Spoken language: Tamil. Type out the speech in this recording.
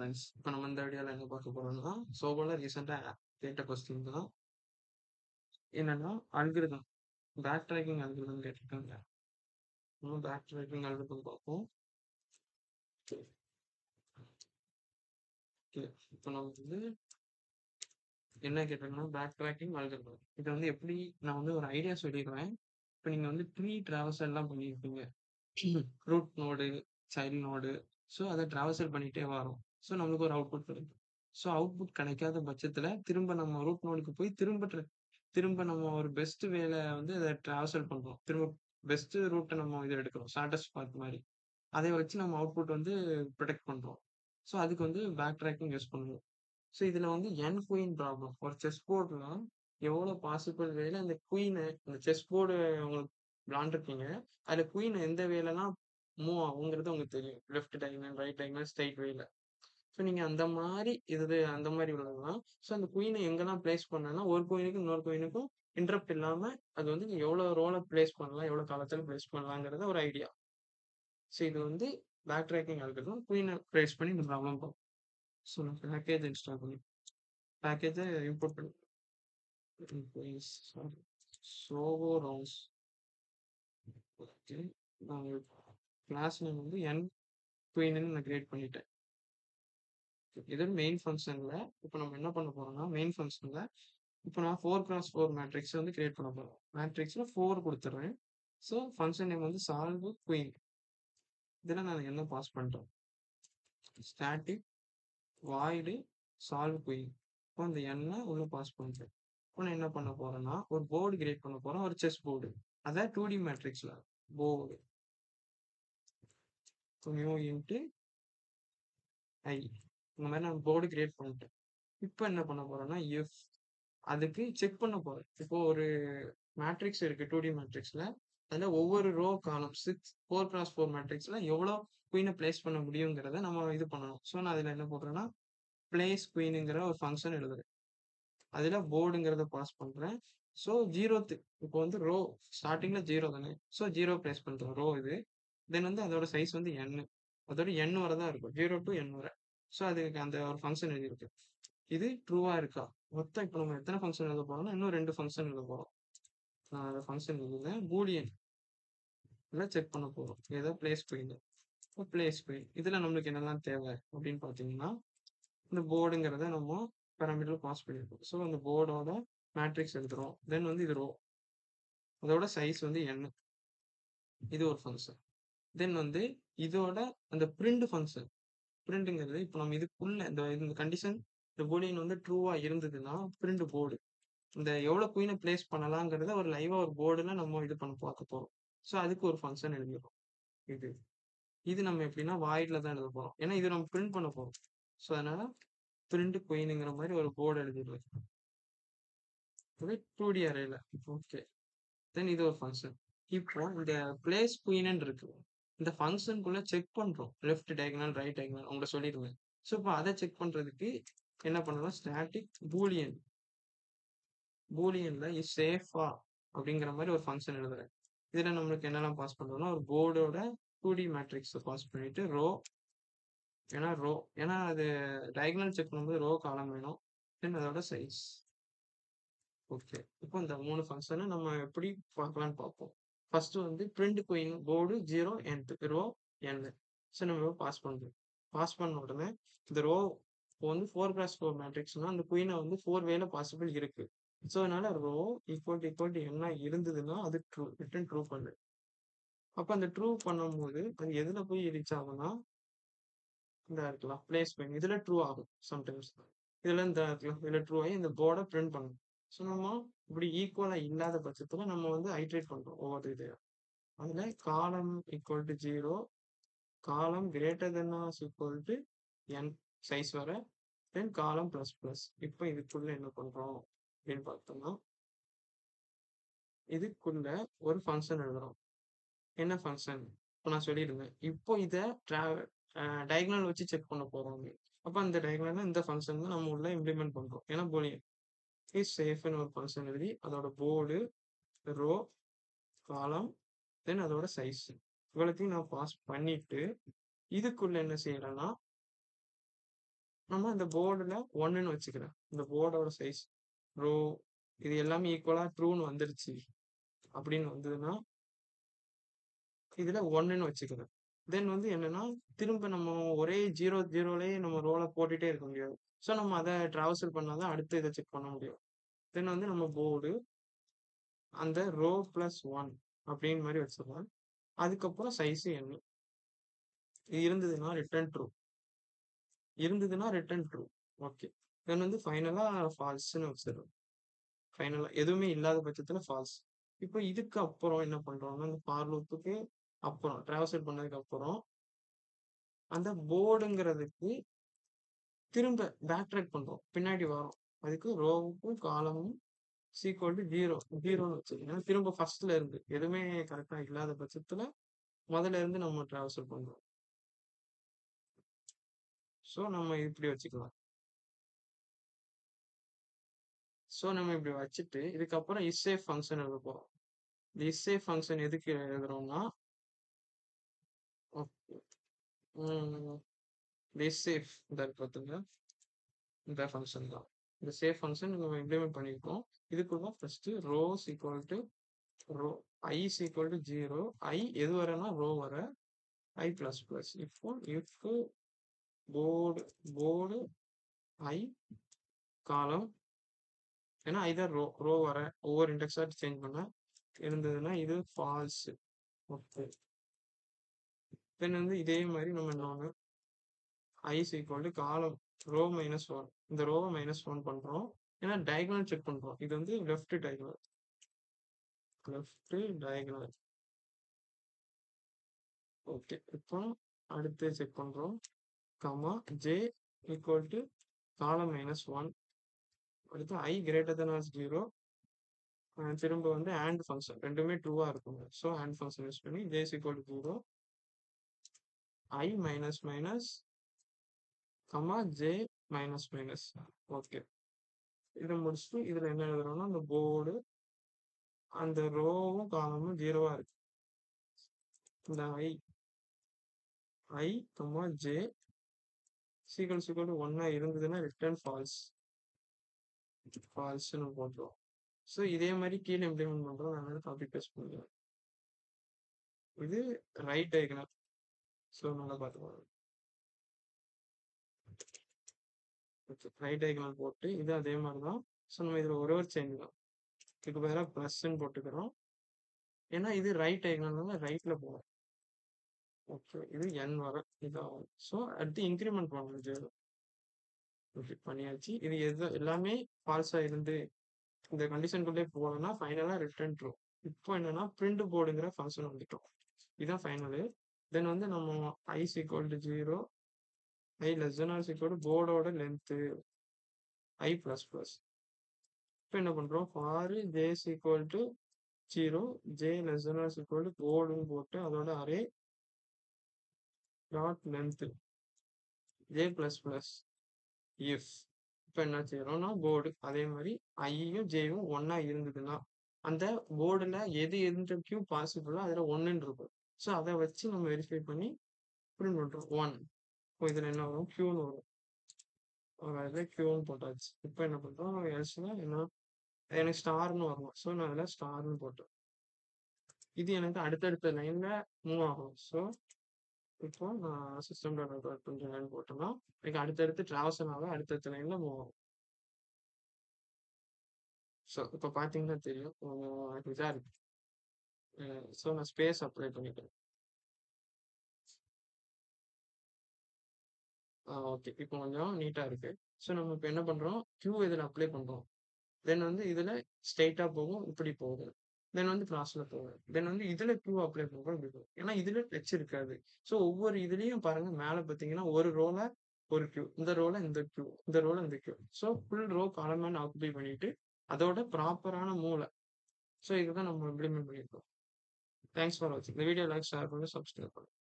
ஃப்ரெண்ட்ஸ். இப்போ நம்ம இந்த வீடியோல என்ன பார்க்க போறோம்னா, சோபோல ரீசெண்டா கேட்ட கொஸ்டின் தான். என்னன்னா, அல்காரிதம் பேக் ட்ராக்கிங் அல்காரிதம் கேட்டிருக்காங்க. நம்ம பேக் ட்ராக்கிங் அல்காரிதம் பார்ப்போம். ஓகே. இப்போ நம்ம வந்து என்ன கேட்டிருக்கோம்னா, பேக் ட்ராக்கிங் அல்காரிதம். இதை வந்து எப்படி நான் வந்து ஒரு ஐடியா சொல்லிடுவேன். இப்போ நீங்க வந்து ட்ரீ ட்ராவர்சல் எல்லாம் பண்ணியிருப்பீங்க. Root node, child node. So அதை ட்ராவர்சல் பண்ணிட்டே வரோம். ஸோ நம்மளுக்கு ஒரு அவுட்புட் கிடைக்கும். ஸோ அவுட்புட் கிடைக்காத பட்சத்துல திரும்ப நம்ம ரூட் நோடுக்கு போய் திரும்ப நம்ம ஒரு பெஸ்ட் வேல வந்து அதை ட்ராவர்சல் பண்றோம். திரும்ப பெஸ்ட் ரூட்டை நம்ம இது எடுக்கிறோம். ஷார்ட்டஸ்ட் பாத் மாதிரி. அதை வச்சு நம்ம அவுட்புட் வந்து ப்ரொடெக்ட் பண்றோம். ஸோ அதுக்கு வந்து பேக் ட்ராக்கிங் யூஸ் பண்ணுவோம். ஸோ இதுல வந்து என் குயின் ப்ராப்ளம் ஒரு செஸ் போர்ட்ல எவ்வளவு பாசிபிள் வேல அந்த குயினை அந்த செஸ் போர்டு உங்களுக்கு விளாண்டுருக்கீங்க. அதுல குயின் எந்த வேலைலாம் மூவ் ஆகுங்கிறது உங்களுக்கு தெரியும். Left diagonal, right diagonal, straight வேல. ஸோ நீங்க அந்த மாதிரி அந்த மாதிரி உள்ளதெல்லாம். ஸோ அந்த குயினை எங்கெல்லாம் பிளேஸ் பண்ணனா ஒரு குயினுக்கும் இன்னொரு குயினுக்கும் இன்டரப்ட் இல்லாம அது வந்து நீங்க எவ்வளவு ரோல பிளேஸ் பண்ணலாம், எவ்வளவு காலத்துல பிளேஸ் பண்ணலாங்கிறத ஒரு ஐடியா. ஸோ இது வந்து பேக் ட்ராக்கிங் ஆல்கரிதம். குயினை பிளேஸ் பண்ணி இந்த ப்ராப்ளம் பார்ப்போம். ஸோ நான் பேக்கேஜ் இன்ஸ்டால் பண்ணி பேக்கேஜை இம்போர்ட் பண்ணி சாரி சோவோ ரவுண்ட்ஸ். ஓகே. நான் கிளாஸ் நேம் வந்து என் குயின்னு நான் கிரியேட் பண்ணிட்டேன். இது மெயின் ஃபங்க்ஷன்ல இப்போ நம்ம என்ன பண்ண போறோம்னா மெயின் ஃபங்க்ஷன்ல இப்போ நான் 4x4 மேட்ரிக்ஸ் வந்து கிரியேட் பண்ண போறேன். மேட்ரிக்ஸ்ல 4 கொடுத்துட்றேன். ஸோ ஃபங்க்ஷன் நேம் வந்து சால்வ் குயின். இதில் நான் என்ன பாஸ் பண்ணுறேன், ஸ்டாட்டிக் வாய்டு சால்வ் குயின். இப்போ அந்த எண்ணை உள்ள பாஸ் பண்ணுறேன். இப்போ நான் என்ன பண்ண போறேன்னா ஒரு போர்டு கிரியேட் பண்ண போறேன், ஒரு செஸ் போர்டு. அதான் 2D மேட்ரிக்ஸ்ல போர்டு நியூ இன்ட்டு ஐ இந்த மாதிரி நான் போர்டு கிரியேட் பண்ணிட்டேன். இப்போ என்ன பண்ண போறேன்னா இஃப் அதுக்கு செக் பண்ண போறேன். இப்போ ஒரு மேட்ரிக்ஸ் இருக்கு 2D மேட்ரிக்ஸ்ல. அதுல ஒவ்வொரு ரோ காலம் 4x4 மேட்ரிக்ஸ்ல எவ்வளோ குயினை பிளேஸ் பண்ண முடியுங்கிறத நம்ம இது பண்ணணும். ஸோ நான் அதுல என்ன போடுறேன்னா பிளேஸ் குயினுங்கிற ஒரு ஃபங்க்ஷன் எழுதுறேன். அதுல போர்டுங்கிறத பாஸ் பண்றேன். ஸோ 0th இப்போ வந்து ரோ ஸ்டார்டிங்ல 0 தானே. ஸோ 0 பிளேஸ் பண்றேன் ரோ இது. தென் வந்து அதோட சைஸ் வந்து n. அதோட n வரை தான் இருக்கும், 0 to n வரை. ஸோ அதுக்கு அந்த ஒரு ஃபங்க்ஷன் எழுதியிருக்கு. இது ட்ரூவா இருக்கா? மொத்தம் இப்போ நம்ம எத்தனை ஃபங்க்ஷன் எழுத போறோம்னா இன்னும் 2 ஃபங்க்ஷன் எழுத போறோம். நான் அந்த ஃபங்க்ஷன் எழுதுனேன் பூலியன் செக் பண்ண போறோம். ஏதோ பிளேஸ் குயின். இப்போ பிளேஸ் குயின் இதுல நம்மளுக்கு என்னெல்லாம் தேவை அப்படின்னு பார்த்தீங்கன்னா இந்த போர்டுங்கிறத நம்ம பேராமீட்டர் பாஸ் பண்ணியிருக்கோம். ஸோ அந்த போர்டோட மேட்ரிக்ஸ் எடுத்துரும். தென் வந்து இது ரோ, அதோட சைஸ் வந்து n. இது ஒரு ஃபங்க்ஷன். தென் வந்து இதோட அந்த பிரிண்ட் ஃபங்க்ஷன். பிரிண்ட்ங்கிறது இப்போ நம்ம இதுக்குள்ள இந்த கண்டிஷன் இந்த பூலியன் வந்து ட்ரூவா இருந்ததுன்னா பிரிண்ட் போர்டு இந்த எவ்வளவு குயினை பிளேஸ் பண்ணலாங்கிறத ஒரு லைவா ஒரு போர்டுல நம்ம இது பண்ண பார்க்க போறோம். ஸோ அதுக்கு ஒரு ஃபங்க்ஷன் எழுதிடும். இது இது நம்ம எப்படின்னா வாய்ட்ல தான் எழுத போறோம். ஏன்னா இது நம்ம பிரிண்ட் பண்ண போறோம். ஸோ அதனால பிரிண்ட் குயினுங்கிற மாதிரி ஒரு போர்டு எழுதிடுவேன். 2D அரேல. ஓகே. தென் இது ஒரு ஃபங்க்ஷன். இப்போ இந்த பிளேஸ் குயின்னு இருக்கு. இந்த ஃபங்க்ஷனுக்குள்ள செக் பண்றோம். லெஃப்ட் டயகனல், ரைட் டயகனல் உங்கள்ட்ட சொல்லிடுவேன். ஸோ இப்போ அதை செக் பண்றதுக்கு என்ன பண்ணலாம், ஸ்டாட்டிக் பூலியன். பூலியன்ல இஸ் சேஃபா அப்படிங்கிற மாதிரி ஒரு ஃபங்க்ஷன் எழுதுறேன். இதுல நம்மளுக்கு என்னெல்லாம் பாஸ் பண்றோம்னா ஒரு போர்டோட 2D மேட்ரிக்ஸ் பாஸ் பண்ணிட்டு ரோ, ஏன்னா அது டயகனல் செக் பண்ணும்போது ரோ காலம் வேணும். தென் அதோட சைஸ். ஓகே. இப்போ இந்த 3 ஃபங்க்ஷனை நம்ம எப்படி பார்க்கலாம்னு பார்ப்போம். ஃபர்ஸ்ட் வந்து print queen board 0 nth row n. So நம்ம பாஸ் பண்றோம். பாஸ் பண்ண உடனே இந்த ரோ வந்து 4x4 மேட்ரிக்ஸ்னா அந்த குயினை வந்து 4 வேல பாசிபிள் இருக்கு. ஸோ அதனால ரோ ஈக்குவல் டு என்ன இருந்ததுன்னா அது ட்ரூ, ரிட்டன் ட்ரூ பண்ணு. அப்போ அந்த ட்ரூ பண்ணும்போது அது எதுல போய் ரீச் ஆகும்னா இந்த இருக்கலாம் பிளேஸ் குயின் இதுல ட்ரூ ஆகும் சம்டைம்ஸ். இதுல இந்த இதுல ட்ரூ ஆகி இந்த போர்டை பிரிண்ட் பண்ணும். ஸோ நம்ம இப்படி ஈக்குவலா இல்லாத பட்சத்துல நம்ம வந்து ஐட்ரேட் பண்றோம் ஒவ்வொரு இது. அதுல காலம் ஈக்குவல் டு 0, காலம் greater then equal to n size வர, தென் காலம் பிளஸ் பிளஸ். இப்போ இதுக்குள்ள என்ன பண்றோம் அப்படின்னு பார்த்தோம்னா இதுக்குள்ள ஒரு ஃபங்க்ஷன் எழுதுறோம். என்ன ஃபங்க்ஷன் இப்போ நான் சொல்லியிருந்தேன். இப்போ இதை டயகனல் வச்சு செக் பண்ண போறோம். அப்போ அந்த டயகனல் இந்த ஃபங்க்ஷன் தான் நம்ம உள்ள இம்ப்ளிமெண்ட் பண்றோம். ஏன்னா பூலியன் இஸ் சேஃப்னு ஒரு ஃபங்க்ஷன் எழுதி அதோட போர்டு, ரோ, காலம், தென் அதோட சைஸ் இவ்வளோத்தையும் நான் பாஸ் பண்ணிட்டு இதுக்குள்ள என்ன செய்யறேன்னா நம்ம இந்த போர்டுல 1ன்னு வச்சுக்கிறேன். இந்த போர்டோட சைஸ், ரோ இது எல்லாமே ஈக்குவலா ட்ரூன்னு வந்துருச்சு அப்படின்னு வந்ததுன்னா இதுல 1ன்னு வச்சுக்கிறேன். தென் வந்து என்னன்னா திரும்ப நம்ம ஒரே 0 0லயே நம்ம ரோல போட்டுட்டே இருக்க முடியாது. ஸோ நம்ம அதை டிராவல்சல் பண்ணாதான் அடுத்து இதை செக் பண்ண முடியும். தென் வந்து நம்ம போர்டு அந்த ரோ பிளஸ் 1 அப்படின்னு மாதிரி வச்சிடலாம். அதுக்கப்புறம் சைஸ் என்ன இருந்ததுன்னா ரிட்டர்ன் ட்ரூ. ஓகே. தென் வந்து ஃபைனலா ஃபால்ஸ்ன்னு வச்சிடும். ஃபைனலா எதுவுமே இல்லாத பட்சத்துல ஃபால்ஸ். இப்போ இதுக்கு அப்புறம் என்ன பண்றோம்னா இந்த ஃபார் லூப்புக்கு அப்புறம் டிராவல்சல் பண்ணதுக்கு அப்புறம் அந்த போர்டுங்கிறதுக்கு திரும்ப பேக் ட்ராக் பண்றோம், பின்னாடி வரோம். அதுக்கு ரோவுக்கும் காலமும் சீக்வல் டு 0 வச்சுக்கோங்க. திரும்ப ஃபர்ஸ்ட்ல இருந்து எதுவுமே கரெக்டா இல்லாத பட்சத்துல முதல்ல இருந்து நம்ம டிராவல்சல் பண்றோம். ஸோ நம்ம இப்படி வச்சுக்கலாம். ஸோ நம்ம இப்படி வச்சுட்டு இதுக்கப்புறம் இஸ்சேஃப் ஃபங்க்ஷன் எழுத போறோம். இந்த இஸ்சேஃப் ஃபங்க்ஷன் எதுக்கு எழுதுறோம்னா இந்த இஸ்சேஃப் இந்த பார்த்துங்க, இந்த ஃபங்க்ஷன் தான். இந்த சேஃப் ஃபங்க்ஷன் நம்ம இம்ப்ளிமெண்ட் பண்ணியிருக்கோம். இதுக்குள்ள first rows equal to row i equal to 0, i எது வரனா ரோ வர ஐ பிளஸ் பிளஸ். இப்போ இஃப் போர்டு ஐ காலம், ஏன்னா ஐதர் ரோ வர ஒவ்வொரு இண்டெக்ஸா சேஞ்ச் பண்ண இருந்ததுன்னா இது ஃபால்ஸ். ஓகே. தென் வந்து இதே மாதிரி நம்ம இன்னொன்று ஐ ஈக்குவல் டு காலம் ரோ -1, இந்த ரோவை -1 பண்றோம். ஏன்னா டயகனல் செக் பண்றோம். இது வந்து லெஃப்ட் டயகனல். ஓகே. இப்போ அடுத்து செக் பண்றோம். கமா ஜே ஈக்குவல் டு காலம் -1. அடுத்து ஐ கிரேட்டர் தென் ஆர் 0. திரும்ப வந்து ஆண்ட் ஃபங்க்ஷன் ரெண்டுமே ட்ரூவா இருக்கும். ஸோ ஆண்ட் ஃபங்க்ஷன் யூஸ் பண்ணி J equal to 0, I minus minus comma J minus minus. Okay. இதை முடிச்சுட்டு இதுல என்ன எழுதுறோம்னா அந்த போர்டு அந்த ரோவும் காலமும் 0வா இருக்கு. இந்த i comma J sequel to 1 இருந்ததுன்னா ரிட்டர்ன் ஃபால்ஸ்ன்னு போட்டுருவோம். ஸோ இதே மாதிரி கீழே இம்ப்ளிமெண்ட் பண்றோம். நான் காப்பி பேஸ்ட் பண்ணுவேன். இது ரைட் டயகனல். ஸோ நல்லா பார்த்துக்கோங்க. ரைட் டயகனல் போட்டு இது அதே மாதிரி தான். ஸோ நம்ம இதில் ஒரே ஒரு சேஞ்ச் தான். இதுக்கு பதிலாக ப்ளஸ்ன்னு போட்டுக்கிறோம். ஏன்னா இது ரைட் டயகனல்னால ரைட்ல போகும். ஓகே. இது n வர இதாகும். ஸோ அடுத்து இன்க்ரிமெண்ட் பண்ணணும் 0. ஓகே பண்ணியாச்சு. இது எல்லாமே ஃபால்ஸா இருந்து இந்த கண்டிஷனுக்குள்ளே போகலன்னா ஃபைனலா ரிட்டர்ன் ட்ரூ. இப்போ என்னன்னா பிரிண்ட் போர்டுங்கிற ஃபங்க்ஷன் வந்துட்டோம். இதுதான் ஃபைனலு. தென் வந்து நம்ம i equal to 0, i less than or equal to போர்டோட லென்த்து ஐ பிளஸ் பிளஸ். இப்போ என்ன பண்றோம், for j equal to 0, j less than or equal to போர்டுன்னு போட்டு அதோட array dot length j plus plus if. இப்போ என்ன செய்யறோம்னா போர்டு அதே மாதிரி ஐயும் ஜேயும் ஒன்னா இருந்ததுன்னா அந்த போர்டுல எது எந்த கியூ பாசிபிளோ அதுல 1ன்னு இருக்கும். ஸோ அதை வச்சு நம்ம வெரிஃபை பண்ணி பிரிண்ட் பண்றோம் 1. இப்போ இதுல என்ன வரும், கியூன்னு வரும். அதில் கியூன்னு போட்டாச்சு. இப்போ என்ன பண்றோம், எல்ஸ்னா என்ன எனக்கு ஸ்டார்னு வரணும். ஸோ நான் அதில் ஸ்டார்னு போட்டேன். இது எனக்கு அடுத்தடுத்த லைன்ல மூவ் ஆகும். ஸோ இப்போ நான் சிஸ்டம் டாட் அவுட் கொஞ்சம் லைன் போட்டோம்னா எனக்கு அடுத்தடுத்து டிராவல்சன் ஆக அடுத்தடுத்த லைன்ல மூவ் ஆகும். ஸோ இப்போ பார்த்தீங்கன்னா தெரியும் எனக்கு இதாக இருக்கு. ஸோ நான் ஸ்பேஸ் அப்ளை பண்ணிக்கிறேன். ஓகே. இப்போ கொஞ்சம் நீட்டாக இருக்கு. ஸோ நம்ம இப்போ என்ன பண்ணுறோம், கியூ இதில் அப்ளை பண்ணுறோம். தென் வந்து இதில் ஸ்ட்ரெயிட்டாக போகும், இப்படி போகும். தென் வந்து கிளாஸில் போகும். தென் வந்து இதில் கியூ அப்ளை பண்ணுறோம், இப்படி போகும். ஏன்னா இதில் டச் இருக்காது. ஸோ ஒவ்வொரு இதுலேயும் பாருங்க மேலே பார்த்தீங்கன்னா ஒரு ரோல ஒரு கியூ, இந்த ரோல இந்த கியூ, இந்த ரோல இந்த கியூ. ஸோ ஃபுல் ரோ காலமான ஆக்குபை பண்ணிட்டு அதோட ப்ராப்பரான மூளை. ஸோ இதுதான் நம்ம இம்ப்ளிமெண்ட் பண்ணியிருக்கோம். தேங்க்ஸ் ஃபார் வாட்சிங். இந்த வீடியோ லைக் ஷேர் பண்ணி சப்ஸ்கிரைப் பண்ணுங்க.